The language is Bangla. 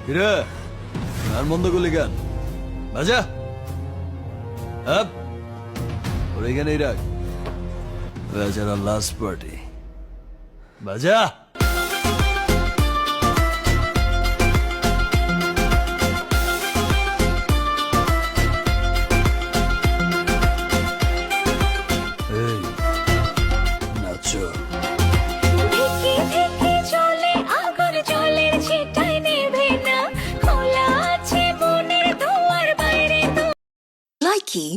কিরে গান বন্ধ করলি গান বাজা আপ ওর এখানেই রাখ বেচারা লাস্ট পার্টি বাজা এই নাচো ধিকি ধিকি চলে আগুন জলের ছিটায় নেভে না খোলা আছে মনের দুয়ার বাইরে তো Likey